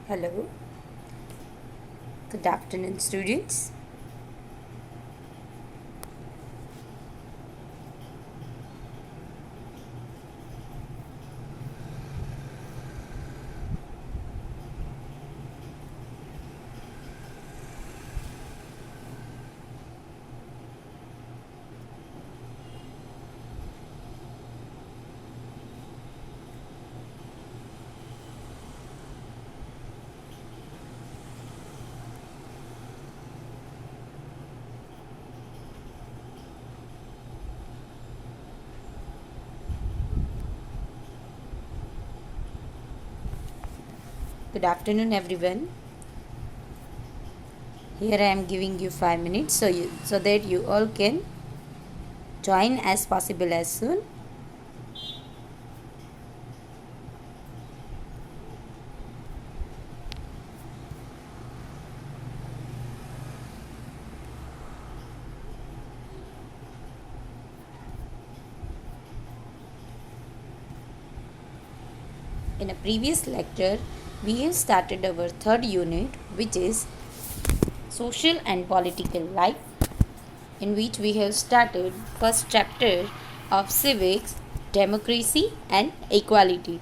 Hello, good afternoon, students. Good afternoon, everyone. Here I am giving you 5 minutes so that you all can join as possible as soon. In a previous lecture, we have started our third unit, which is social and political life, in which we have started first chapter of civics, democracy, and equality.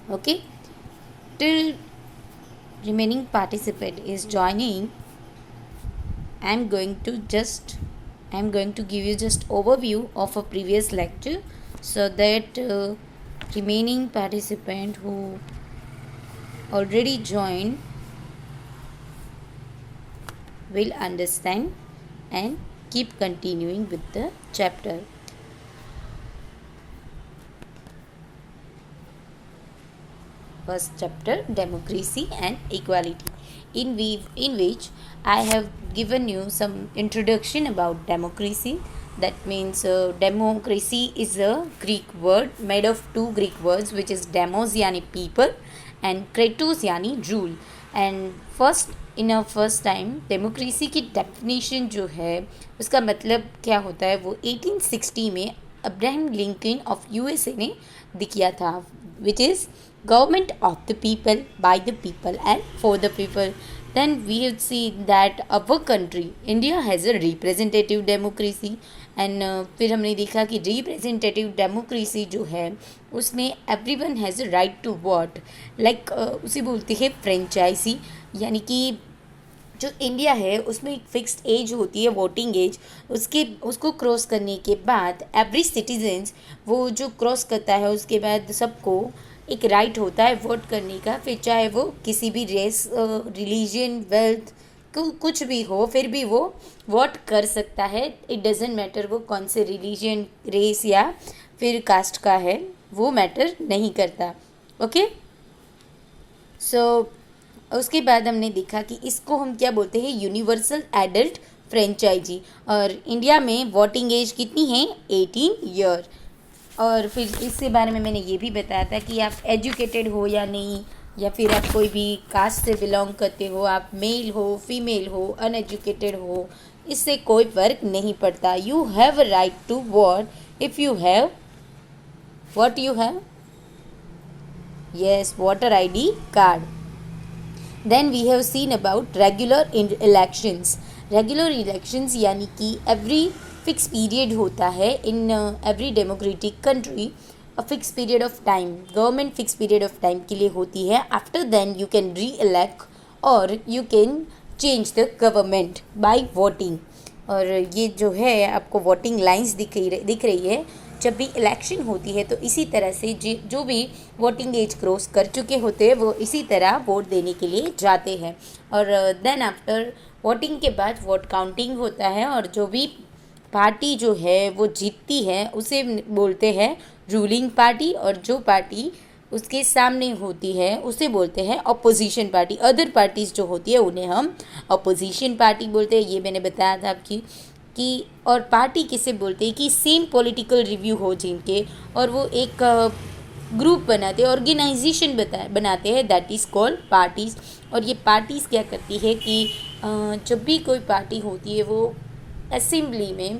Okay, till remaining participant is joining, I'm going to give you just overview of a previous lecture so that remaining participant who already joined will understand and keep continuing with the chapter. First chapter, democracy and equality, in which I have given you some introduction about democracy. That means democracy is a Greek word made of two Greek words, which is demos yani people and kratos yani rule. And first time democracy की definition जो है उसका मतलब क्या होता है, वो 1860 में अब्राहम लिंकन ऑफ यूएसए ने दिया था, which is government of the people, by the people and for the people. Then we have seen that our country India has a representative democracy and फिर हमने देखा कि representative democracy जो है उसमें everyone has a right to vote, like उसे बोलते हैं फ्रेंचाइजी, यानी कि जो इंडिया है उसमें एक फिक्स्ड एज होती है, वोटिंग एज, उसको क्रॉस करने के बाद एवरी सिटीजन्स वो जो क्रॉस करता है उसके बाद सबको एक राइट होता है वोट करने का, फिर चाहे वो किसी भी रेस, रिलीजन, वेल्थ कुछ भी हो, फिर भी वो वोट कर सकता है. इट डजेंट मैटर वो कौन से रिलीजन, रेस या फिर कास्ट का है, वो मैटर नहीं करता. ओके, सो उसके बाद हमने देखा कि इसको हम क्या बोलते हैं, यूनिवर्सल एडल्ट फ्रेंचाइजी. और इंडिया में वोटिंग एज कितनी है, 18 ईयर. और फिर इसके बारे में मैंने ये भी बताया था कि आप एजुकेटेड हो या नहीं, या फिर आप कोई भी कास्ट से बिलोंग करते हो, आप मेल हो, फीमेल हो, अनएजुकेटेड हो, इससे कोई फ़र्क नहीं पड़ता. You have a right to vote if you have what you have, yes, voter ID card. Then we have seen about regular elections. Regular elections यानी कि every fixed period होता है in every democratic country, a fixed period of time, government fixed period of time के लिए होती है. After then you can re-elect or you can change the government by voting. और ये जो है आपको वोटिंग लाइंस दिख रही है. जब भी इलेक्शन होती है तो इसी तरह से जो भी वोटिंग एज क्रॉस कर चुके होते हैं वो इसी तरह वोट देने के लिए जाते हैं. और देन आफ्टर वोटिंग के बाद वोट काउंटिंग होता है, और जो भी पार्टी जो है वो जीतती है उसे बोलते हैं रूलिंग पार्टी, और जो पार्टी उसके सामने होती है उसे बोलते हैं अपोजिशन पार्टी. अदर पार्टीज जो होती है उन्हें हम अपोजिशन पार्टी बोलते हैं. ये मैंने बताया था आपकी कि, और पार्टी किसे बोलते हैं कि सेम पॉलिटिकल रिव्यू हो जिनके, और वो एक ग्रुप बनाते हैं, ऑर्गेनाइजेशन बनाते हैं, दैट इज़ कॉल्ड पार्टीज़. और ये पार्टीज़ क्या करती है कि जब भी कोई पार्टी होती है वो असेंबली में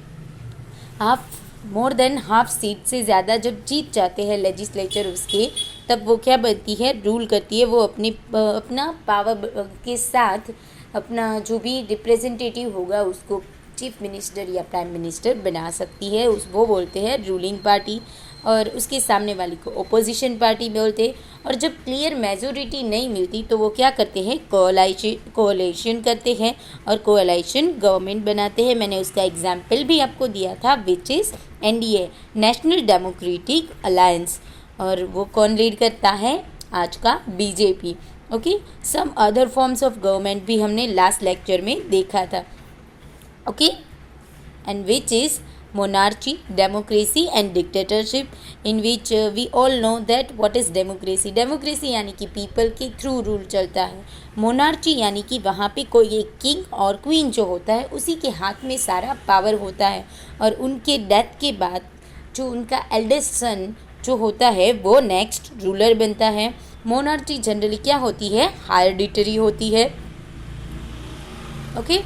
मोर देन हाफ सीट से ज़्यादा जब जीत जाते हैं लेजिस्लेचर उसके, तब वो क्या बनती है, रूल करती है। वो अपना पावर के साथ अपना जो भी रिप्रेजेंटेटिव होगा उसको चीफ मिनिस्टर या प्राइम मिनिस्टर बना सकती है। वो बोलते हैं रूलिंग पार्टी, और उसके सामने वाली को ओपोजिशन पार्टी बोलते हैं। और जब क्लियर मेजोरिटी नहीं मिलती तो वो क्या करते हैं, कोअलाइशन करते हैं और कोअलाइशन गवर्नमेंट बनाते हैं। मैंने उसका एग्जाम्पल भी आपको दिया था, which is NDA, National Democratic Alliance. और वो कौन लीड करता है आज का, BJP. Okay, some other forms of government भी हमने लास्ट लेक्चर में देखा था। Okay, and which is monarchy, democracy and dictatorship, in which we all know that what is democracy. democracy यानी कि पीपल के थ्रू रूल चलता है। मोनार्ची यानी कि वहाँ पे कोई एक किंग और क्वीन जो होता है उसी के हाथ में सारा पावर होता है, और उनके डेथ के बाद जो उनका एल्डेस्ट सन जो होता है वो नेक्स्ट रूलर बनता है। मोनार्ची जनरली क्या होती है, हेरिडिटरी होती है। ओके,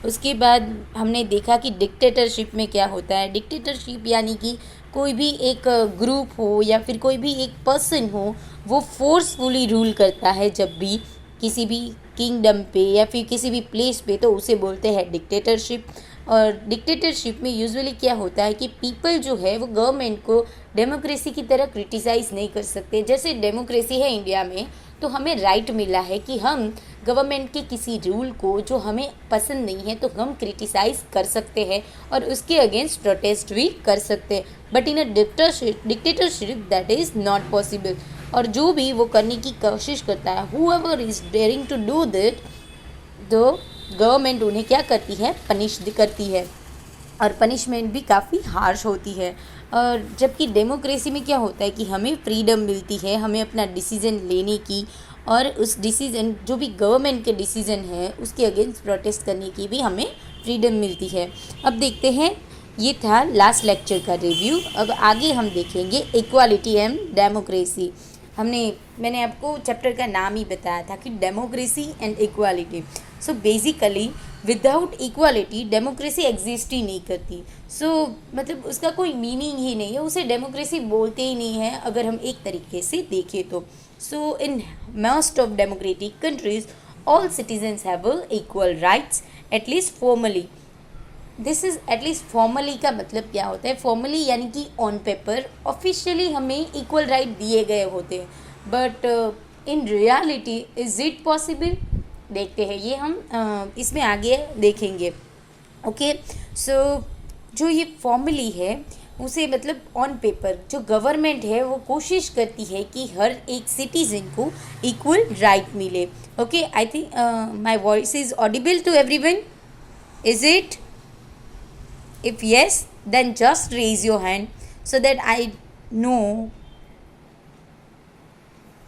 उसके बाद हमने देखा कि डिक्टेटरशिप में क्या होता है। डिक्टेटरशिप यानी कि कोई भी एक ग्रुप हो या फिर कोई भी एक पर्सन हो, वो फोर्सफुली रूल करता है जब भी किसी भी किंगडम पे या फिर किसी भी प्लेस पे, तो उसे बोलते हैं डिक्टेटरशिप। और डिक्टेटरशिप में यूजुअली क्या होता है कि पीपल जो है वो गवर्नमेंट को डेमोक्रेसी की तरह क्रिटिसाइज़ नहीं कर सकते। जैसे डेमोक्रेसी है इंडिया में, तो हमें राइट मिला है कि हम गवर्नमेंट के किसी रूल को जो हमें पसंद नहीं है तो हम क्रिटिसाइज़ कर सकते हैं और उसके अगेंस्ट प्रोटेस्ट भी कर सकते हैं। But in a dictatorship that is not possible. और जो भी वो करने की कोशिश करता है, whoever is daring to do that, तो गवर्नमेंट उन्हें क्या करती है, पनिश करती है, और पनिशमेंट भी काफ़ी हार्श होती है। और जबकि डेमोक्रेसी में क्या होता है कि हमें फ्रीडम मिलती है, हमें अपना डिसीज़न लेने की, और उस डिसीज़न जो भी गवर्नमेंट के डिसीज़न है उसके अगेंस्ट प्रोटेस्ट करने की भी हमें फ्रीडम मिलती है। अब देखते हैं, ये था लास्ट लेक्चर का रिव्यू। अब आगे हम देखेंगे इक्वालिटी एंड डेमोक्रेसी। मैंने आपको चैप्टर का नाम ही बताया था कि democracy and equality. So basically without equality democracy exist ही नहीं करती। मतलब उसका कोई मीनिंग ही नहीं है, उसे डेमोक्रेसी बोलते ही नहीं है अगर हम एक तरीके से देखें तो। So in most of democratic countries all citizens have equal rights, at least formally. This is at least formally का मतलब क्या होता है, फॉर्मली यानी कि ऑन पेपर ऑफिशियली हमें इक्वल राइट दिए गए होते हैं, but in reality is it possible, देखते हैं ये हम इसमें आगे देखेंगे। ओके, सो जो ये फॉर्मली है उसे मतलब ऑन पेपर जो गवर्नमेंट है वो कोशिश करती है कि हर एक सिटीजन को इक्वल राइट मिले। Okay, I think my voice is audible to everyone, is it? If yes, then just raise your hand so that I know.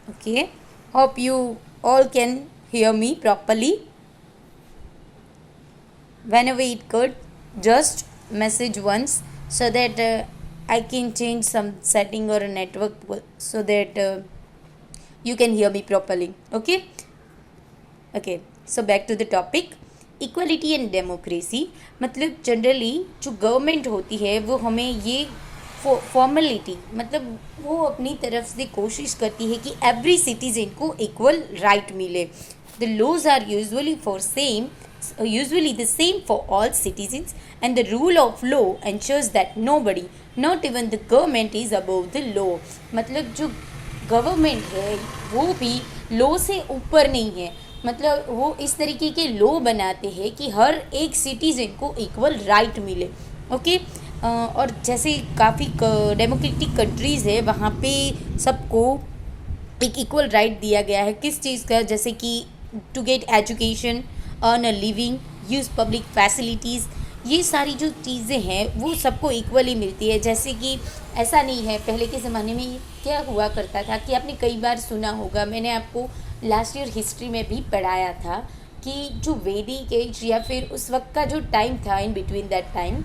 Okay, hope you all can hear me properly. Whenever it could, just message once so that I can change some setting or a network so that you can hear me properly. Okay, so back to the topic. Equality and democracy मतलब generally जो government होती है वो हमें ये formality मतलब वो अपनी तरफ से कोशिश करती है कि एवरी सिटीजन को इक्वल राइट मिले। The laws are usually the same for all citizens, and the rule of law ensures that nobody, not even the government, is above the law. मतलब जो गवर्नमेंट है वो भी लॉ से ऊपर नहीं है, मतलब वो इस तरीके के लॉ बनाते हैं कि हर एक सिटीजन को इक्वल राइट मिले। ओके, और जैसे काफ़ी डेमोक्रेटिक कंट्रीज़ है वहाँ पे सबको एक इक्वल राइट दिया गया है। किस चीज़ का? जैसे कि to get education, earn a living, use public facilities, ये सारी जो चीज़ें हैं वो सबको इक्वली मिलती है। जैसे कि ऐसा नहीं है, पहले के ज़माने में क्या हुआ करता था कि आपने कई बार सुना होगा, मैंने आपको लास्ट ईयर हिस्ट्री में भी पढ़ाया था कि जो वैदिक एज या फिर उस वक्त का जो टाइम था, इन बिटवीन दैट टाइम,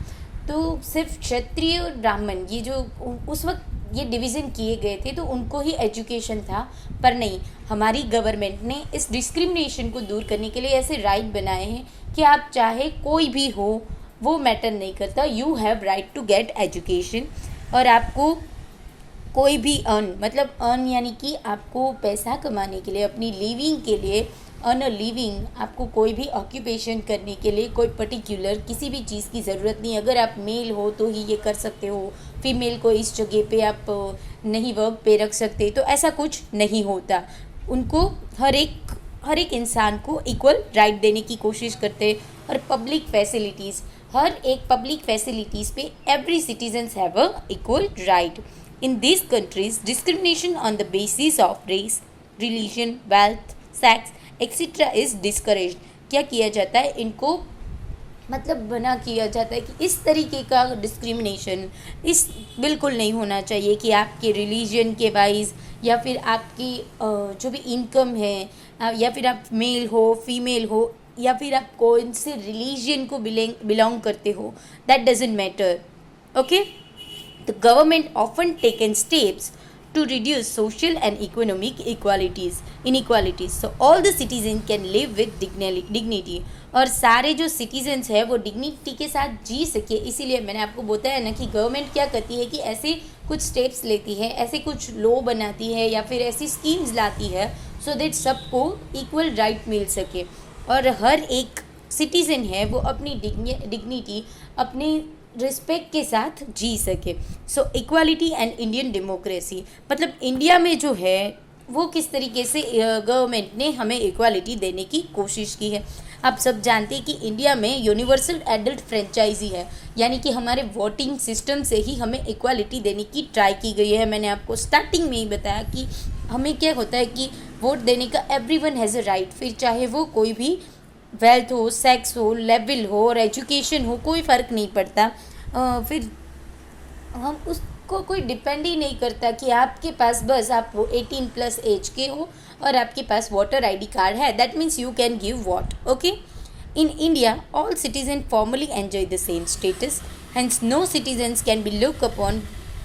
तो सिर्फ क्षत्रिय और ब्राह्मण ये जो उस वक्त ये डिवीज़न किए गए थे तो उनको ही एजुकेशन था। पर नहीं, हमारी गवर्नमेंट ने इस डिस्क्रिमिनेशन को दूर करने के लिए ऐसे राइट बनाए हैं कि आप चाहे कोई भी हो वो मैटर नहीं करता, you have right to get education. और आपको कोई भी अर्न, मतलब अर्न यानी कि आपको पैसा कमाने के लिए, अपनी लिविंग के लिए, अर्न अ लिविंग, आपको कोई भी ऑक्यूपेशन करने के लिए कोई पर्टिकुलर किसी भी चीज़ की ज़रूरत नहीं। अगर आप मेल हो तो ही ये कर सकते हो, फीमेल को इस जगह पे आप नहीं वर्क पे रख सकते, तो ऐसा कुछ नहीं होता। उनको हर एक इंसान को इक्वल राइट देने की कोशिश करते हैं। और पब्लिक फैसिलिटीज़, हर एक पब्लिक फैसिलिटीज़ पे every citizens have a equal right. In these countries, discrimination on the basis of race, religion, wealth, sex, etc. is discouraged। क्या किया जाता है, इनको मतलब बना किया जाता है कि इस तरीके का डिस्क्रिमिनेशन इस बिल्कुल नहीं होना चाहिए कि आपके रिलीजन के वाइज या फिर आपकी जो भी इनकम है, या फिर आप मेल हो फीमेल हो, या फिर आप कौन से रिलीजन को बिलोंग करते हो, that doesn't matter. Okay, the government often taken steps to reduce social and economic inequalities, so all the citizens can live with dignity। और सारे जो सिटीजन्स हैं वो डिग्निटी के साथ जी सके, इसीलिए मैंने आपको बताया ना कि गवर्नमेंट क्या करती है कि ऐसे कुछ स्टेप्स लेती है, ऐसे कुछ लॉ बनाती है या फिर ऐसी स्कीम्स लाती है सो दैट सबको इक्वल राइट मिल सके और हर एक सिटीज़न है वो अपनी डिग्निटी अपने रिस्पेक्ट के साथ जी सके। सो इक्वालिटी एंड इंडियन डेमोक्रेसी, मतलब इंडिया में जो है वो किस तरीके से गवर्नमेंट ने हमें इक्वालिटी देने की कोशिश की है। आप सब जानते हैं कि इंडिया में यूनिवर्सल एडल्ट फ्रेंचाइजी है, यानी कि हमारे वोटिंग सिस्टम से ही हमें इक्वालिटी देने की ट्राई की गई है। मैंने आपको स्टार्टिंग में ही बताया कि हमें क्या होता है कि वोट देने का एवरीवन हैज़ अ राइट, फिर चाहे वो कोई भी वेल्थ हो, सेक्स हो, लेवल हो और एजुकेशन हो, कोई फ़र्क नहीं पड़ता। फिर हम उसको कोई डिपेंड ही नहीं करता कि आपके पास बस आप 18+ एज के हो और आपके पास वोटर आईडी कार्ड है, that means you can give vote. Okay, in India all citizens formally enjoy the same status, hence no citizens can be look upon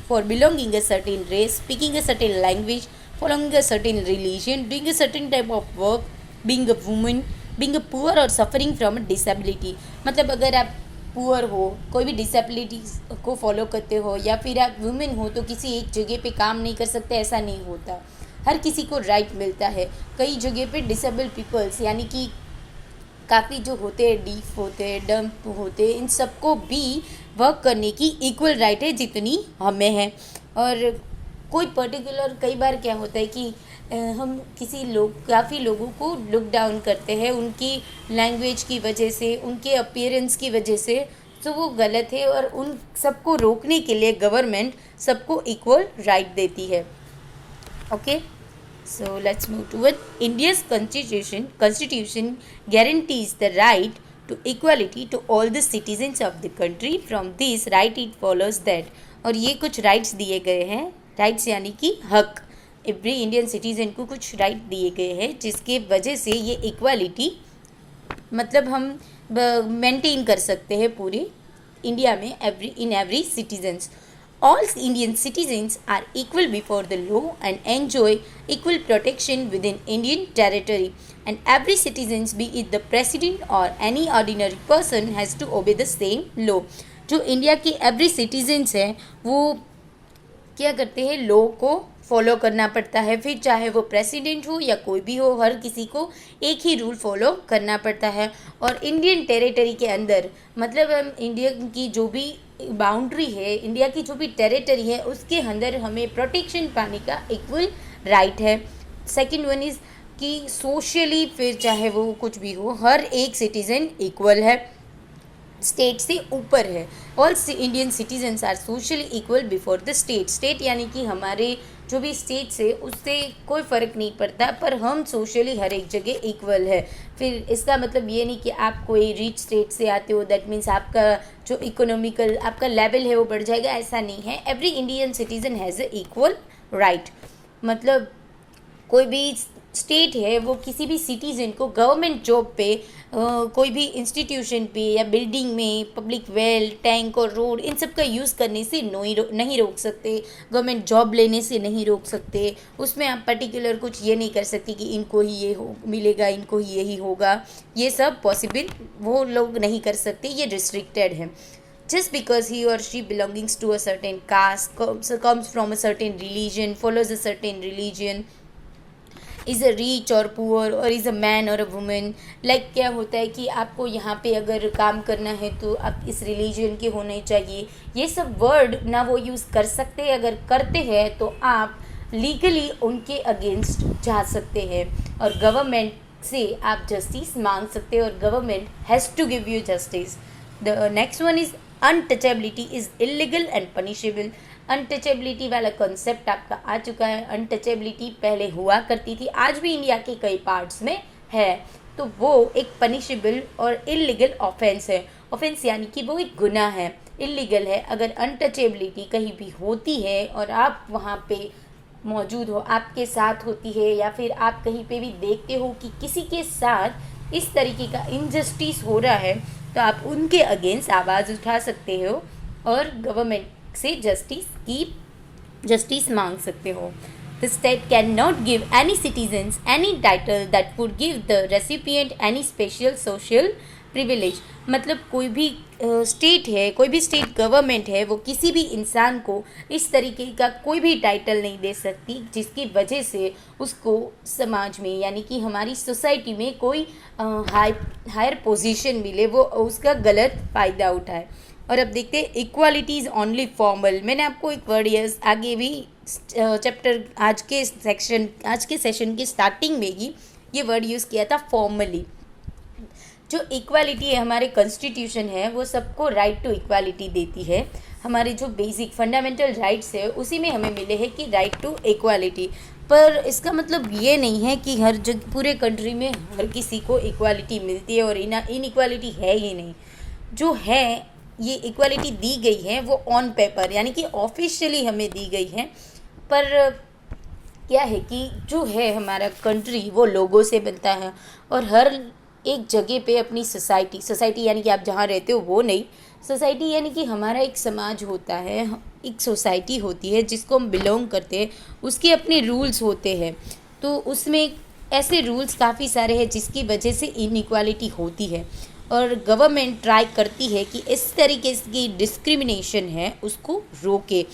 for belonging a certain race, speaking a certain language, following a certain religion, doing a certain type of work, being a woman, being a poor or suffering from a disability। मतलब अगर आप poor हो, कोई भी disability को follow करते हो या फिर आप वुमेन हो तो किसी एक जगह पे काम नहीं कर सकते, ऐसा नहीं होता। हर किसी को राइट मिलता है। कई जगह पे डिसेबल पीपल्स यानी कि काफ़ी जो होते हैं, डीफ होते हैं, डम्प होते हैं, इन सबको भी वर्क करने की इक्वल राइट है जितनी हमें है। और कोई पर्टिकुलर कई बार क्या होता है कि हम काफ़ी लोगों को लुक डाउन करते हैं उनकी लैंग्वेज की वजह से, उनके अपीयरेंस की वजह से, तो वो गलत है और उन सबको रोकने के लिए गवर्नमेंट सबको इक्वल राइट देती है। Okay, so let's move toward India's constitution guarantees the right to equality to all the citizens of the country। From this right it follows that, और ये कुछ राइट्स दिए गए हैं, राइट्स यानी कि हक, एवरी इंडियन सिटीजन को कुछ राइट दिए गए हैं जिसके वजह से ये इक्वालिटी मतलब हम मेंटेन कर सकते हैं पूरे इंडिया में, every citizens. All Indian citizens are equal before the law and enjoy equal protection within Indian territory, and every citizen, be it the president or any ordinary person, has to obey the same law। जो India की every citizens हैं वो क्या करते हैं, law को follow करना पड़ता है, फिर चाहे वो प्रेसिडेंट हो या कोई भी हो, हर किसी को एक ही रूल फॉलो करना पड़ता है। और इंडियन टेरिटरी के अंदर मतलब हम इंडिया की जो भी बाउंड्री है, इंडिया की जो भी टेरिटरी है उसके अंदर हमें प्रोटेक्शन पाने का इक्वल राइट है। सेकंड वन इज़ कि सोशली फिर चाहे वो कुछ भी हो, हर एक सिटीज़न इक्वल है, स्टेट से ऊपर है। All Indian citizens are socially equal before the state यानी कि हमारे जो भी स्टेट्स है उससे कोई फ़र्क नहीं पड़ता, पर हम सोशली हर एक जगह इक्वल है। फिर इसका मतलब ये नहीं कि आप कोई रिच स्टेट से आते हो दैट मीन्स आपका जो इकोनॉमिकल आपका लेवल है वो बढ़ जाएगा, ऐसा नहीं है। Every Indian citizen has a equal right. मतलब कोई भी स्टेट है वो किसी भी सिटीज़न को गवर्नमेंट जॉब पे कोई भी इंस्टीट्यूशन पे या बिल्डिंग में पब्लिक वेल, टैंक और रोड इन सब का यूज़ करने से नहीं रोक सकते, गवर्नमेंट जॉब लेने से नहीं रोक सकते। उसमें आप पर्टिकुलर कुछ ये नहीं कर सकते कि इनको ही ये हो मिलेगा, इनको ही यही होगा, ये सब पॉसिबल वो लोग नहीं कर सकते, ये रिस्ट्रिक्टेड है। just because he or she belongs to a certain caste, comes from a certain religion, follows a certain religion, is a rich और पुअर और इज़ अ मैन और अ वुमेन। लाइक क्या होता है कि आपको यहाँ पे अगर काम करना है तो आप इस रिलीजन के होने चाहिए, ये सब वर्ड ना वो यूज़ कर सकते हैं। अगर करते हैं तो आप लीगली उनके अगेंस्ट जा सकते हैं और गवर्नमेंट से आप जस्टिस मांग सकते हैं और government has to give you justice. The next one is untouchability is illegal and punishable. Untouchability वाला कॉन्सेप्ट आपका आ चुका है। अनटचेबिलिटी पहले हुआ करती थी, आज भी इंडिया के कई पार्ट्स में है, तो वो एक पनिशेबल और इलीगल ऑफेंस है। ऑफेंस यानी कि वो एक गुनाह है, इलीगल है। अगर अनटचेबिलिटी कहीं भी होती है और आप वहाँ पे मौजूद हो, आपके साथ होती है, या फिर आप कहीं पे भी देखते हो कि किसी के साथ इस तरीके का इनजस्टिस हो रहा है, तो आप उनके अगेंस्ट आवाज़ उठा सकते हो और गवर्नमेंट से जस्टिस मांग सकते हो। The state cannot give any citizens any title that would give the recipient any special social privilege। मतलब कोई भी स्टेट है, कोई भी स्टेट गवर्नमेंट है, वो किसी भी इंसान को इस तरीके का कोई भी टाइटल नहीं दे सकती जिसकी वजह से उसको समाज में यानी कि हमारी सोसाइटी में कोई हायर पोजीशन मिले, वो उसका गलत फ़ायदा उठाए। और अब देखते हैं इक्वालिटी इज़ ओनली फॉर्मल। मैंने आपको एक वर्ड आगे भी चैप्टर आज के सेशन के स्टार्टिंग में ही ये वर्ड यूज़ किया था, फॉर्मली। जो इक्वालिटी है, हमारे कॉन्स्टिट्यूशन है, वो सबको राइट टू इक्वालिटी देती है। हमारे जो बेसिक फंडामेंटल राइट्स है उसी में हमें मिले हैं कि राइट टू इक्वालिटी। पर इसका मतलब ये नहीं है कि हर जगह पूरे कंट्री में हर किसी को इक्वालिटी मिलती है और इनइक्वालिटी है ही नहीं। जो है ये इक्वालिटी दी गई है वो ऑन पेपर यानी कि ऑफिशियली हमें दी गई है, पर क्या है कि जो है हमारा कंट्री वो लोगों से बनता है और हर एक जगह पे अपनी सोसाइटी यानी कि आप जहाँ रहते हो वो नहीं, सोसाइटी यानी कि हमारा एक समाज होता है, एक सोसाइटी होती है जिसको हम बिलोंग करते हैं, उसके अपने रूल्स होते हैं। तो उसमें ऐसे रूल्स काफ़ी सारे हैं जिसकी वजह से इनइक्वालिटी होती है और गवर्नमेंट ट्राई करती है कि इस तरीके की डिस्क्रिमिनेशन है उसको रोके।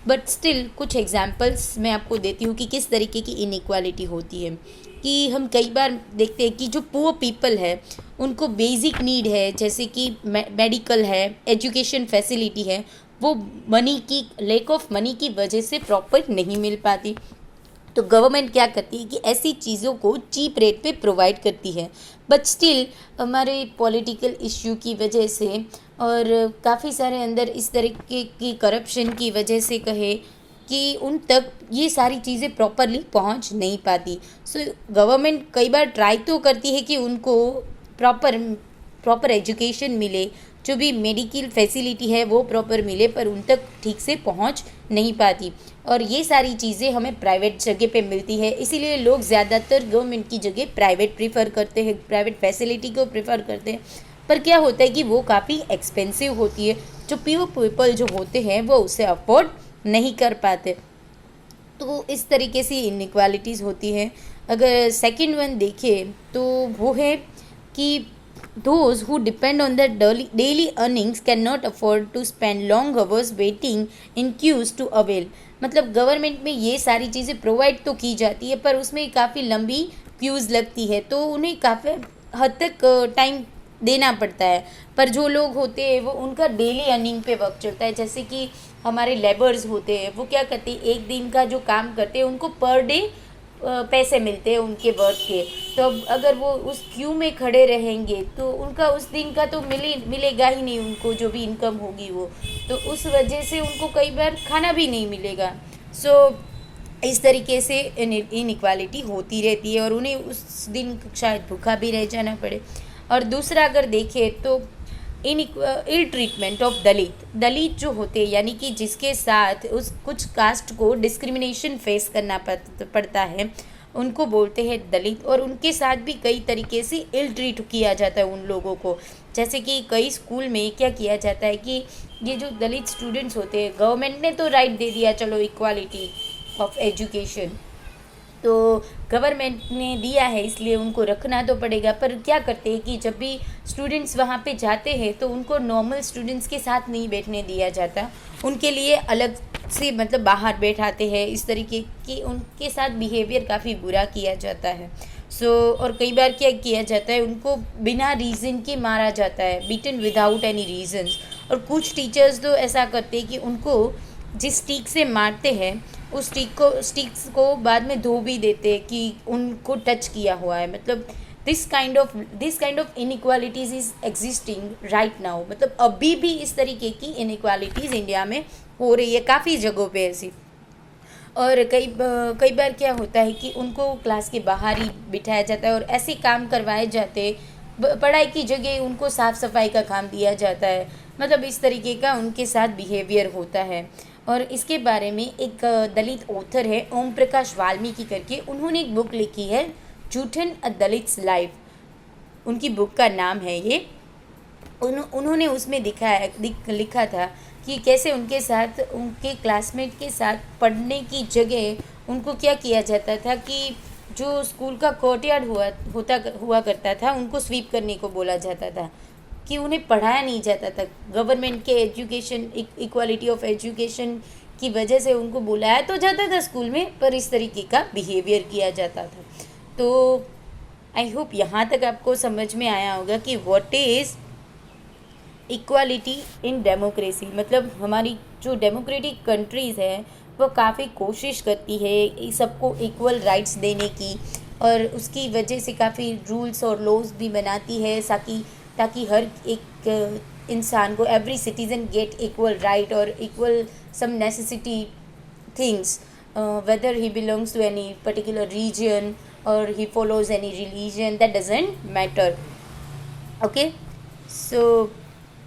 बट स्टिल कुछ एग्जांपल्स मैं आपको देती हूँ कि किस तरीके की इनइक्वालिटी होती है। कि हम कई बार देखते हैं कि जो पुअर पीपल है उनको बेसिक नीड है, जैसे कि मेडिकल है, एजुकेशन फैसिलिटी है, वो लैक ऑफ मनी की वजह से प्रॉपर नहीं मिल पाती। तो गवर्नमेंट क्या करती है कि ऐसी चीज़ों को चीप रेट पे प्रोवाइड करती है। बट स्टिल हमारे पॉलिटिकल इश्यू की वजह से और काफ़ी सारे अंदर इस तरीके की करप्शन की वजह से कहे कि उन तक ये सारी चीज़ें प्रॉपरली पहुंच नहीं पाती। सो गवर्नमेंट कई बार ट्राई तो करती है कि उनको प्रॉपर एजुकेशन मिले, जो भी मेडिकल फैसिलिटी है वो प्रॉपर मिले, पर उन तक ठीक से पहुंच नहीं पाती। और ये सारी चीज़ें हमें प्राइवेट जगह पे मिलती है, इसीलिए लोग ज़्यादातर गवर्नमेंट की जगह प्राइवेट प्रीफर करते हैं, प्राइवेट फैसिलिटी को प्रीफर करते हैं। पर क्या होता है कि वो काफ़ी एक्सपेंसिव होती है, जो प्योर पीपल जो होते हैं वो उसे अफोर्ड नहीं कर पाते। तो इस तरीके से इनइक्वालिटीज़ होती है। अगर सेकंड वन देखें तो वो है कि those who depend on their daily earnings cannot afford to spend long hours waiting in queues to avail। मतलब गवर्नमेंट में ये सारी चीज़ें प्रोवाइड तो की जाती है पर उसमें काफ़ी लंबी क्यूज़ लगती है, तो उन्हें काफ़ी हद तक टाइम देना पड़ता है। पर जो लोग होते हैं वो उनका डेली अर्निंग पे वर्क चलता है, जैसे कि हमारे लेबर्स होते हैं, वो क्या करते हैं, एक दिन का जो काम करते हैं उनको पर डे पैसे मिलते हैं उनके वर्क के। तो अब अगर वो उस क्यू में खड़े रहेंगे तो उनका उस दिन का तो मिलेगा ही नहीं, उनको जो भी इनकम होगी वो, तो उस वजह से उनको कई बार खाना भी नहीं मिलेगा। सो इस तरीके से इनइक्वालिटी होती रहती है और उन्हें उस दिन शायद भूखा भी रह जाना पड़े। और दूसरा अगर देखें तो इल ट्रीटमेंट ऑफ दलित जो होते हैं यानी कि जिसके साथ उस कुछ कास्ट को डिस्क्रिमिनेशन फेस करना पड़ता है, उनको बोलते हैं दलित। और उनके साथ भी कई तरीके से इल ट्रीट किया जाता है उन लोगों को। जैसे कि कई स्कूल में क्या किया जाता है कि ये जो दलित स्टूडेंट्स होते हैं, गवर्नमेंट ने तो राइट दे दिया, चलो इक्वालिटी ऑफ एजुकेशन, तो गवर्नमेंट ने दिया है इसलिए उनको रखना तो पड़ेगा। पर क्या करते हैं कि जब भी स्टूडेंट्स वहाँ पे जाते हैं तो उनको नॉर्मल स्टूडेंट्स के साथ नहीं बैठने दिया जाता, उनके लिए अलग से मतलब बाहर बैठाते हैं। इस तरीके की उनके साथ बिहेवियर काफ़ी बुरा किया जाता है। और कई बार क्या किया जाता है, उनको बिना रीज़न के मारा जाता है, बीटन विदाउट एनी रीजंस। और कुछ टीचर्स तो ऐसा करते हैं कि उनको जिस स्टिक से मारते हैं उस स्टिक्स को बाद में धो भी देते हैं कि उनको टच किया हुआ है। मतलब this kind of inequalities is existing right now. मतलब अभी भी इस तरीके की इनइक्वालिटीज़ इंडिया में हो रही है काफ़ी जगहों पे ऐसी। और कई बार क्या होता है कि उनको क्लास के बाहर ही बिठाया जाता है और ऐसे काम करवाए जाते, पढ़ाई की जगह उनको साफ़ सफाई का काम दिया जाता है। मतलब इस तरीके का उनके साथ बिहेवियर होता है। और इसके बारे में एक दलित ऑथर है ओम प्रकाश वाल्मीकि करके, उन्होंने एक बुक लिखी है जूठन अ दलित्स लाइफ, उनकी बुक का नाम है ये। उन्होंने उसमें लिखा था कि कैसे उनके साथ उनके क्लासमेट के साथ पढ़ने की जगह उनको क्या किया जाता था कि जो स्कूल का कोर्टयार्ड हुआ करता था उनको स्वीप करने को बोला जाता था, कि उन्हें पढ़ाया नहीं जाता था। गवर्नमेंट के एजुकेशन इक्वालिटी ऑफ एजुकेशन की वजह से उनको बुलाया तो जाता था स्कूल में, पर इस तरीके का बिहेवियर किया जाता था। तो आई होप यहाँ तक आपको समझ में आया होगा कि what is equality in democracy. मतलब हमारी जो डेमोक्रेटिक कंट्रीज़ है वो काफ़ी कोशिश करती है सबको इक्वल राइट्स देने की, और उसकी वजह से काफ़ी रूल्स और लॉज भी बनाती है ताकि हर एक इंसान को, every citizen get equal right और equal some necessity things, whether he belongs to any particular region or he follows any religion, that doesn't matter. Okay, so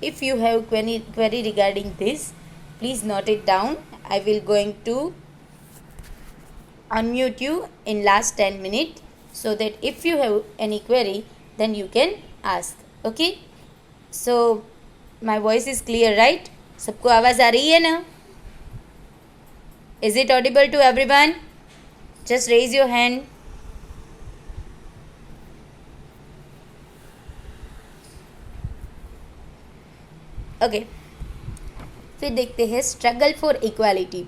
if you have query regarding this, please note it down. I will going to unmute you in last 10 minutes, so that if you have any query then you can ask. Okay, so my voice is clear, right? सबको आवाज़ आ रही है ना? Is it audible to everyone? Just raise your hand. Okay, फिर देखते हैं struggle for equality.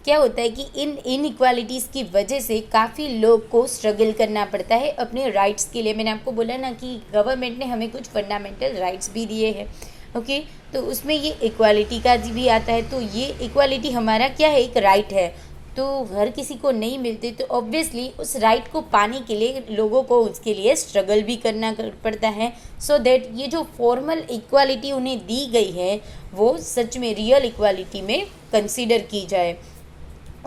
क्या होता है कि इन इनइक्वालिटीज़ की वजह से काफ़ी लोग को स्ट्रगल करना पड़ता है अपने राइट्स के लिए। मैंने आपको बोला ना कि गवर्नमेंट ने हमें कुछ फंडामेंटल राइट्स भी दिए हैं। ओके, तो उसमें ये इक्वालिटी का भी आता है। तो ये इक्वालिटी हमारा क्या है, एक राइट है। तो हर किसी को नहीं मिलते, तो ऑब्वियसली उस राइट को पाने के लिए लोगों को उसके लिए स्ट्रगल भी करना पड़ता है, सो दैट ये जो फॉर्मल इक्वालिटी उन्हें दी गई है वो सच में रियल इक्वालिटी में कंसीडर की जाए।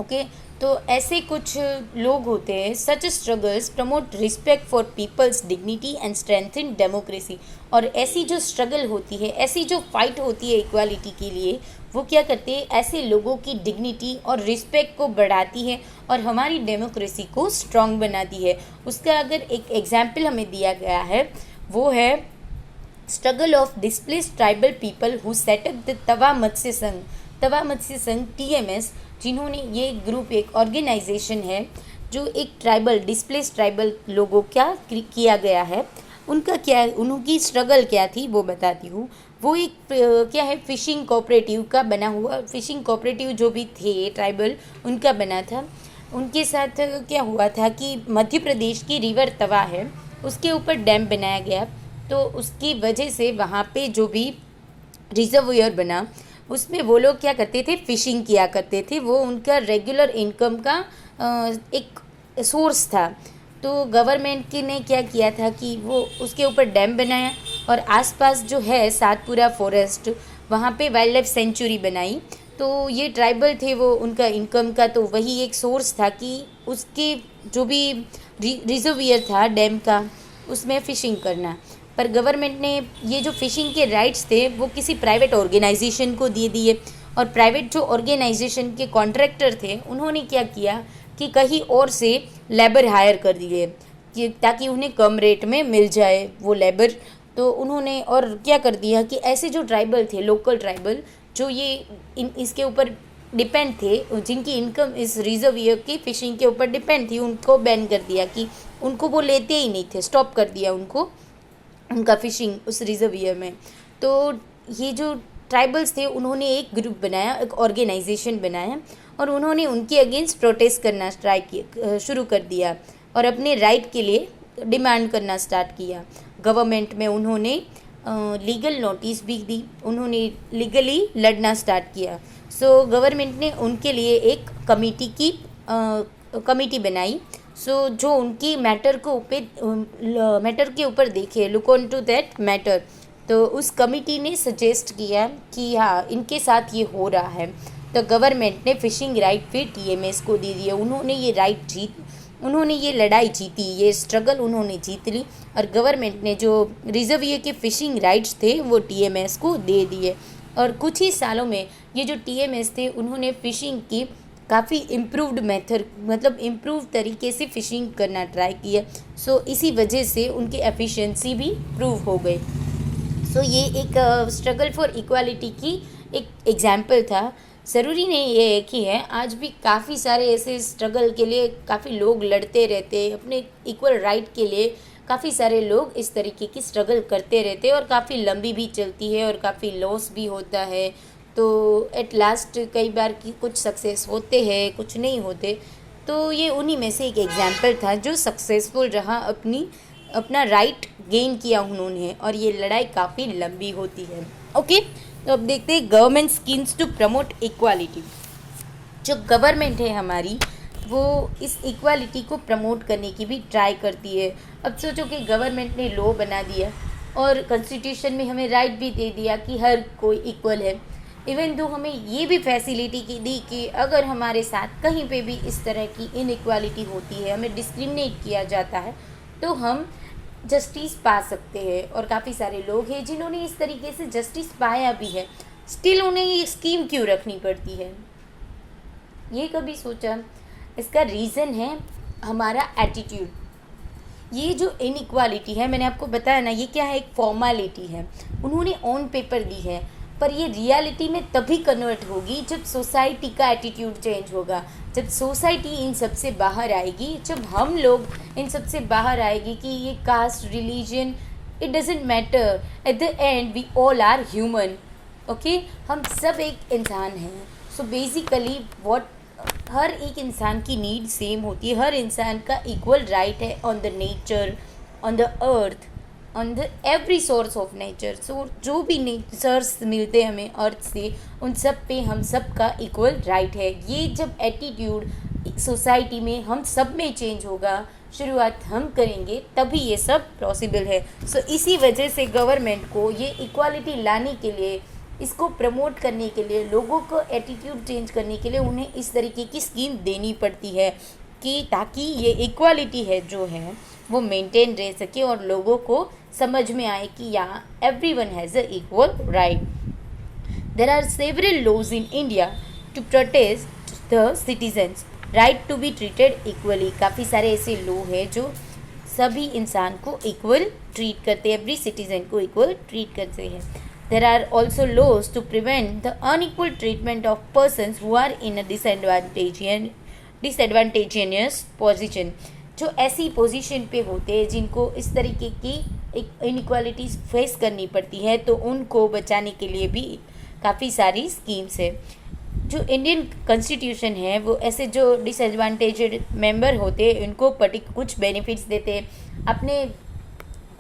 ओके, तो ऐसे कुछ लोग होते हैं, such struggles promote respect for people's dignity and strengthen democracy. और ऐसी जो स्ट्रगल होती है, ऐसी जो फाइट होती है इक्वालिटी के लिए, वो क्या करते हैं, ऐसे लोगों की डिग्निटी और रिस्पेक्ट को बढ़ाती है और हमारी डेमोक्रेसी को स्ट्रॉन्ग बनाती है। उसका अगर एक एग्जाम्पल हमें दिया गया है वो है struggle of displaced tribal people who set up the Tawa Matsya Sangh TMS, जिन्होंने ये ग्रुप एक ऑर्गेनाइजेशन है जो एक डिस्प्लेस्ड ट्राइबल लोगों क्या किया गया है, उनकी स्ट्रगल क्या थी वो बताती हूँ। वो एक क्या है, फिशिंग कोऑपरेटिव का बना हुआ, फिशिंग कोऑपरेटिव जो भी थे ट्राइबल उनका बना था। उनके साथ क्या हुआ था कि मध्य प्रदेश की रिवर तवा है उसके ऊपर डैम बनाया गया, तो उसकी वजह से वहाँ पे जो भी रिजर्वोयर बना उसमें वो लोग क्या करते थे, फिशिंग किया करते थे। वो उनका रेगुलर इनकम का एक सोर्स था। तो गवर्नमेंट ने क्या किया था कि वो उसके ऊपर डैम बनाया और आसपास जो है सातपुरा फॉरेस्ट, वहाँ पे वाइल्ड लाइफ सेंचुरी बनाई। तो ये ट्राइबल थे, वो उनका इनकम का तो वही एक सोर्स था कि उसके जो भी रिजर्वियर था डैम का उसमें फ़िशिंग करना। पर गवर्नमेंट ने ये जो फ़िशिंग के राइट्स थे वो किसी प्राइवेट ऑर्गेनाइजेशन को दे दिए, और प्राइवेट जो ऑर्गेनाइजेशन के कॉन्ट्रैक्टर थे उन्होंने क्या किया कि कहीं और से लेबर हायर कर दिए कि ताकि उन्हें कम रेट में मिल जाए वो लेबर। तो उन्होंने और क्या कर दिया कि ऐसे जो ट्राइबल थे, लोकल ट्राइबल, जो ये इसके ऊपर डिपेंड थे, जिनकी इनकम इस रिजर्व ईयर की फ़िशिंग के ऊपर डिपेंड थी, उनको बैन कर दिया कि उनको वो लेते ही नहीं थे, स्टॉप कर दिया उनको उनका फ़िशिंग उस रिजर्व ईयर में। तो ये जो ट्राइबल्स थे उन्होंने एक ग्रुप बनाया, एक ऑर्गेनाइजेशन बनाया और उन्होंने उनके अगेंस्ट प्रोटेस्ट करना शुरू कर दिया और अपने राइट के लिए डिमांड करना स्टार्ट किया। गवर्नमेंट में उन्होंने लीगल नोटिस भी दी, उन्होंने लीगली लड़ना स्टार्ट किया। सो गवर्नमेंट ने उनके लिए एक कमेटी बनाई, सो जो उनकी मैटर के ऊपर देखे, look on to that matter. तो उस कमेटी ने सजेस्ट किया कि हाँ इनके साथ ये हो रहा है, तो गवर्नमेंट ने फ़िशिंग राइट फिर टीएमएस को दे दिया। उन्होंने ये लड़ाई जीती, ये स्ट्रगल उन्होंने जीत ली और गवर्नमेंट ने जो रिजर्व ईयर के फ़िशिंग राइट्स थे वो टीएमएस को दे दिए। और कुछ ही सालों में ये जो टीएमएस थे उन्होंने फ़िशिंग की काफ़ी इम्प्रूव्ड मेथड, मतलब इम्प्रूव तरीके से फ़िशिंग करना ट्राई किया। सो इसी वजह से उनकी एफिशिएंसी भी प्रूव हो गई। सो ये एक स्ट्रगल फॉर इक्वालिटी की एक एग्जाम्पल था। ज़रूरी नहीं ये एक ही है, आज भी काफ़ी सारे ऐसे स्ट्रगल के लिए काफ़ी लोग लड़ते रहते हैं, अपने इक्वल राइट के लिए काफ़ी सारे लोग इस तरीके की स्ट्रगल करते रहते हैं और काफ़ी लंबी भी चलती है और काफ़ी लॉस भी होता है। तो एट लास्ट कई बार की कुछ सक्सेस होते हैं, कुछ नहीं होते। तो ये उन्हीं में से एक एग्जाम्पल था जो सक्सेसफुल रहा, अपना राइट गेन किया उन्होंने, और ये लड़ाई काफ़ी लंबी होती है। ओके, तो अब देखते हैं government schemes to promote equality. जो गवर्नमेंट है हमारी वो इस इक्वालिटी को प्रमोट करने की भी ट्राई करती है। अब सोचो कि गवर्नमेंट ने लॉ बना दिया और कॉन्स्टिट्यूशन में हमें राइट भी दे दिया कि हर कोई इक्वल है। इवन दो हमें ये भी फैसिलिटी की दी कि अगर हमारे साथ कहीं पे भी इस तरह की इनइक्वालिटी होती है, हमें डिस्क्रिमिनेट किया जाता है, तो हम जस्टिस पा सकते हैं। और काफ़ी सारे लोग हैं जिन्होंने इस तरीके से जस्टिस पाया भी है, स्टिल उन्हें ये स्कीम क्यों रखनी पड़ती है, ये कभी सोचा? इसका रीज़न है हमारा एटीट्यूड। ये जो इनइक्वालिटी है, मैंने आपको बताया ना, ये क्या है, एक फॉर्मेलिटी है, उन्होंने ऑन पेपर दी है, पर ये रियलिटी में तभी कन्वर्ट होगी जब सोसाइटी का एटीट्यूड चेंज होगा, जब सोसाइटी इन सब से बाहर आएगी, जब हम लोग इन सब से बाहर आएगी कि ये caste, religion, it doesn't matter, at the end we all are human. Okay, हम सब एक इंसान हैं। सो बेसिकली हर एक इंसान की नीड सेम होती है, हर इंसान का इक्वल राइट है on the nature, on the earth, on the every source of nature. So जो भी नेचर्स मिलते हैं हमें अर्थ से, उन सब पे हम सब का इक्वल राइट है। ये जब एटीट्यूड सोसाइटी में हम सब में चेंज होगा, शुरुआत हम करेंगे, तभी ये सब पॉसिबल है। सो इसी वजह से गवर्नमेंट को ये इक्वालिटी लाने के लिए, इसको प्रमोट करने के लिए, लोगों को एटीट्यूड चेंज करने के लिए उन्हें इस तरीके की स्कीम देनी पड़ती है कि ताकि ये इक्वालिटी है जो है वो मेंटेन रह सके और लोगों को समझ में आए कि यहाँ everyone has a equal right. There are several laws in India to protect the citizens right to be treated equally. काफ़ी सारे ऐसे लॉ हैं जो सभी इंसान को इक्वल ट्रीट करते हैं, एवरी सिटीजन को इक्वल ट्रीट करते हैं। There are also laws to prevent the unequal treatment of persons who are in a disadvantageous position। जो ऐसी पोजीशन पे होते हैं जिनको इस तरीके की इनइक्वालिटीज़ फेस करनी पड़ती है, तो उनको बचाने के लिए भी काफ़ी सारी स्कीम्स है। जो इंडियन कॉन्स्टिट्यूशन है वो ऐसे जो डिसएडवांटेजेड मेंबर होते हैं उनको कुछ बेनिफिट्स देते हैं। आपने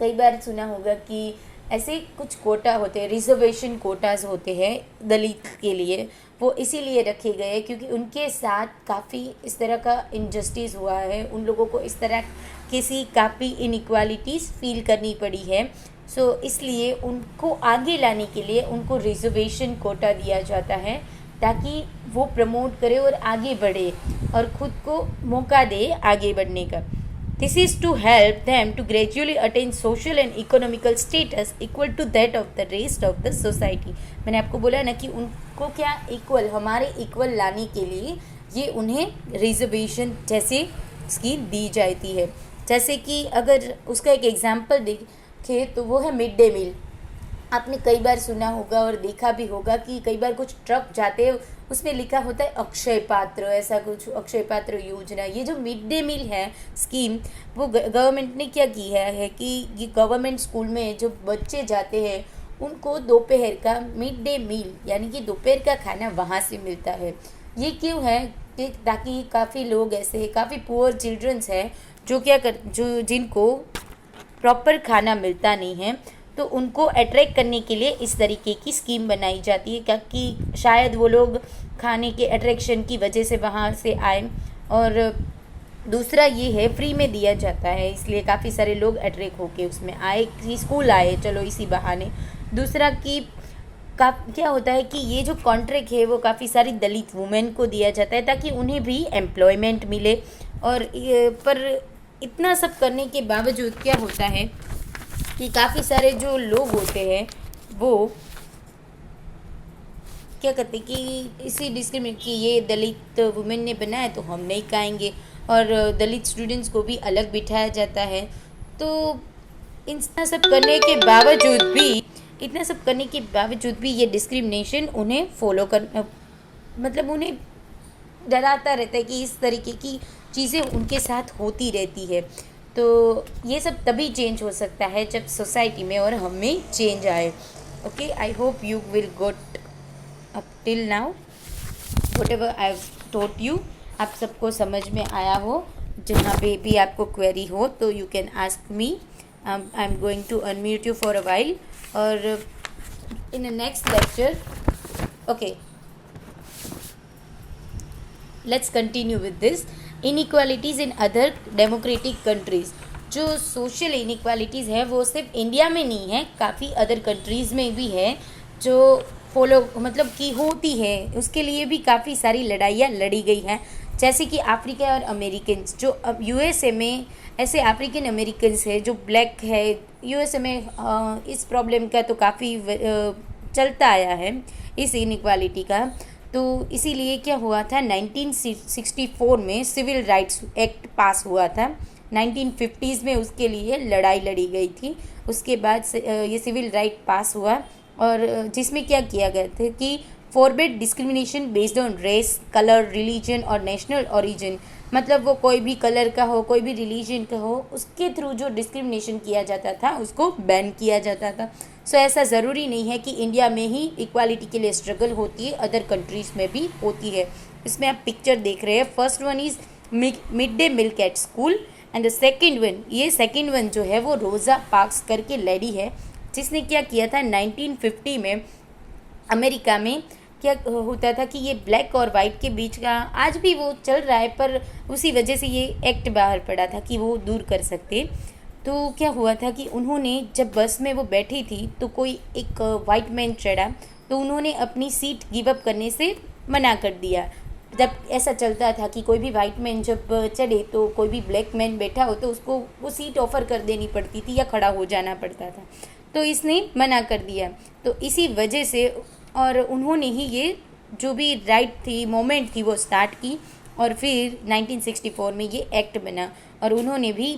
कई बार सुना होगा कि ऐसे कुछ कोटा होते हैं, रिजर्वेशन कोटाज होते हैं दलित के लिए, वो इसीलिए रखे गए क्योंकि उनके साथ काफ़ी इस तरह का इनजस्टिस हुआ है, उन लोगों को इस तरह किसी काफ़ी इनइक्वालिटीज़ फील करनी पड़ी है। सो इसलिए उनको आगे लाने के लिए उनको रिजर्वेशन कोटा दिया जाता है ताकि वो प्रमोट करे और आगे बढ़े और ख़ुद को मौका दे आगे बढ़ने का। This is to help them to gradually attain social and economical status equal to that of the rest of the society। मैंने आपको बोला ना कि उनको क्या इक्वल, हमारे इक्वल लाने के लिए ये उन्हें रिजर्वेशन जैसे स्कीम दी जाती है। जैसे कि अगर उसका एक एग्जांपल देखें तो वो है मिड डे मील। आपने कई बार सुना होगा और देखा भी होगा कि कई बार कुछ ट्रक जाते हैं उसमें लिखा होता है अक्षय पात्र, ऐसा कुछ अक्षय पात्र योजना। ये जो मिड डे मील है स्कीम, वो गवर्नमेंट ने क्या किया है कि ये गवर्नमेंट स्कूल में जो बच्चे जाते हैं उनको दोपहर का मिड डे मील यानी कि दोपहर का खाना वहाँ से मिलता है। ये क्यों है कि ताकि काफ़ी लोग ऐसे काफ़ी पुअर चिल्ड्रंस हैं जो जिनको प्रॉपर खाना मिलता नहीं है, तो उनको अट्रैक्ट करने के लिए इस तरीके की स्कीम बनाई जाती है क्योंकि शायद वो लोग खाने के अट्रैक्शन की वजह से वहाँ से आए। और दूसरा ये है फ्री में दिया जाता है, इसलिए काफ़ी सारे लोग अट्रैक्ट होके उसमें आए कि स्कूल आए चलो इसी बहाने। दूसरा कि क्या होता है कि ये जो कॉन्ट्रैक्ट है वो काफ़ी सारी दलित वुमेन को दिया जाता है ताकि उन्हें भी एम्प्लॉयमेंट मिले। और पर इतना सब करने के बावजूद क्या होता है कि काफ़ी सारे जो लोग होते हैं वो क्या कहते हैं कि इसी डिस्क्रिमिनेट कि ये दलित वुमेन ने बनाया तो हम नहीं खाएंगे, और दलित स्टूडेंट्स को भी अलग बिठाया जाता है। तो इतना सब करने के बावजूद भी ये डिस्क्रिमिनेशन उन्हें फॉलो कर मतलब उन्हें डराता रहता है कि इस तरीके की चीज़ें उनके साथ होती रहती है। तो ये सब तभी चेंज हो सकता है जब सोसाइटी में और हम में चेंज आए। Okay, I hope you will got up till now whatever I taught you. आप सबको समझ में आया हो। जहाँ पे भी आपको क्वेरी हो तो you can ask me. I am going to unmute you for a while, और in the next lecture okay let's continue with this inequalities in other democratic countries. जो सोशल इनइक्वालिटीज़ है वो सिर्फ इंडिया में नहीं है, काफ़ी अदर कंट्रीज़ में भी है जो फॉलो मतलब कि होती है। उसके लिए भी काफ़ी सारी लड़ाइयाँ लड़ी गई हैं, जैसे कि अफ्रीका और अमेरिकन्स। जो अब यूएसए में ऐसे अफ्रीकन अमेरिकन्स है जो ब्लैक है। यूएसए में इस प्रॉब्लम का तो काफ़ी चलता आया है इस इनइक्वालिटी का। तो इसीलिए क्या हुआ था 1964 में सिविल राइट्स एक्ट पास हुआ था। 1950s में उसके लिए लड़ाई लड़ी गई थी। उसके बाद ये सिविल राइट पास हुआ, और जिसमें क्या किया गया था कि forbid discrimination based on race, colour, religion और नेशनल ओरिजिन। मतलब वो कोई भी कलर का हो, कोई भी रिलीजन का हो, उसके थ्रू जो डिस्क्रिमिनेशन किया जाता था उसको बैन किया जाता था। सो ऐसा ज़रूरी नहीं है कि इंडिया में ही इक्वालिटी के लिए स्ट्रगल होती है, अदर कंट्रीज़ में भी होती है। इसमें आप पिक्चर देख रहे हैं। First one is mid day meal at school, and the second one जो है वो रोज़ा पार्क्स करके लेडी है, जिसने क्या किया था 1950 में अमेरिका में क्या होता था कि ये ब्लैक और वाइट के बीच का आज भी वो चल रहा है, पर उसी वजह से ये एक्ट बाहर पड़ा था कि वो दूर कर सकते। तो क्या हुआ था कि उन्होंने जब बस में वो बैठी थी तो कोई एक वाइट मैन चढ़ा, तो उन्होंने अपनी सीट गिव अप करने से मना कर दिया। जब ऐसा चलता था कि कोई भी वाइट मैन जब चढ़े तो कोई भी ब्लैक मैन बैठा हो तो उसको वो सीट ऑफ़र कर देनी पड़ती थी या खड़ा हो जाना पड़ता था, तो इसने मना कर दिया। तो इसी वजह से और उन्होंने ही ये जो भी राइट थी मोमेंट थी वो स्टार्ट की, और फिर 1964 में ये एक्ट बना। और उन्होंने भी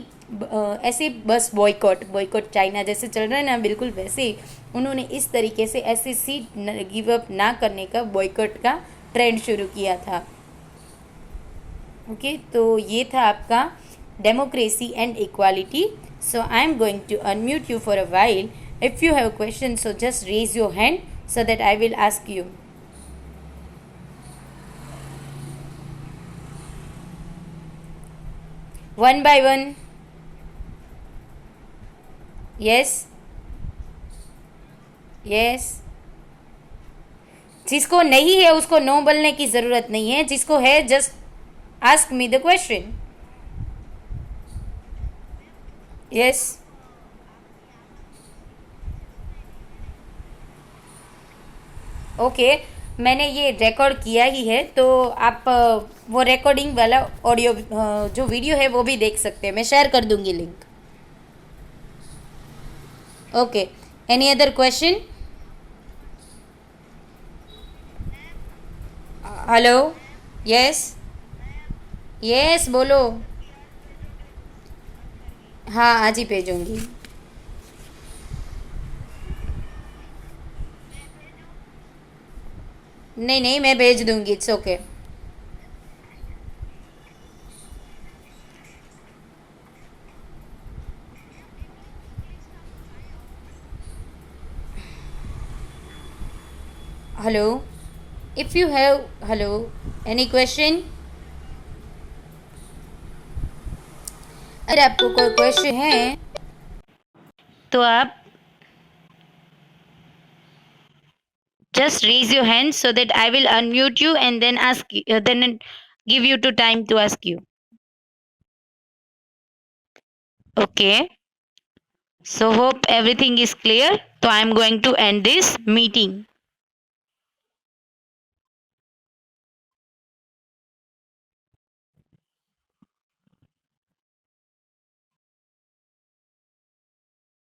ऐसे बस बॉयकॉट चाइना जैसे चल रहा है ना, बिल्कुल वैसे उन्होंने इस तरीके से ऐसे सीट गिव अप ना करने का बॉयकॉट का ट्रेंड शुरू किया था। ओके, तो ये था आपका democracy and equality. So I am going to unmute you for a while. If you have questions, so just raise your hand so that I will ask you. One by one. Yes. Yes. जिसको नहीं है उसको no बोलने की ज़रूरत नहीं है, जिसको है just ask me the question. Yes. Okay, मैंने ये रिकॉर्ड किया ही है, तो आप वो रिकॉर्डिंग वाला ऑडियो जो वीडियो है वो भी देख सकते हैं। मैं शेयर कर दूंगी link. Okay, any other question? Hello, yes yes बोलो। हाँ, आज ही भेजूंगी। नहीं नहीं, मैं भेज दूंगी, it's okay. Hello, if you have, hello, any question? अगर आपको कोई क्वेश्चन है तो आप just raise your hand so that I will unmute you and then ask you, then give you to time to ask you. Okay. So hope everything is clear. So I am going to end this meeting.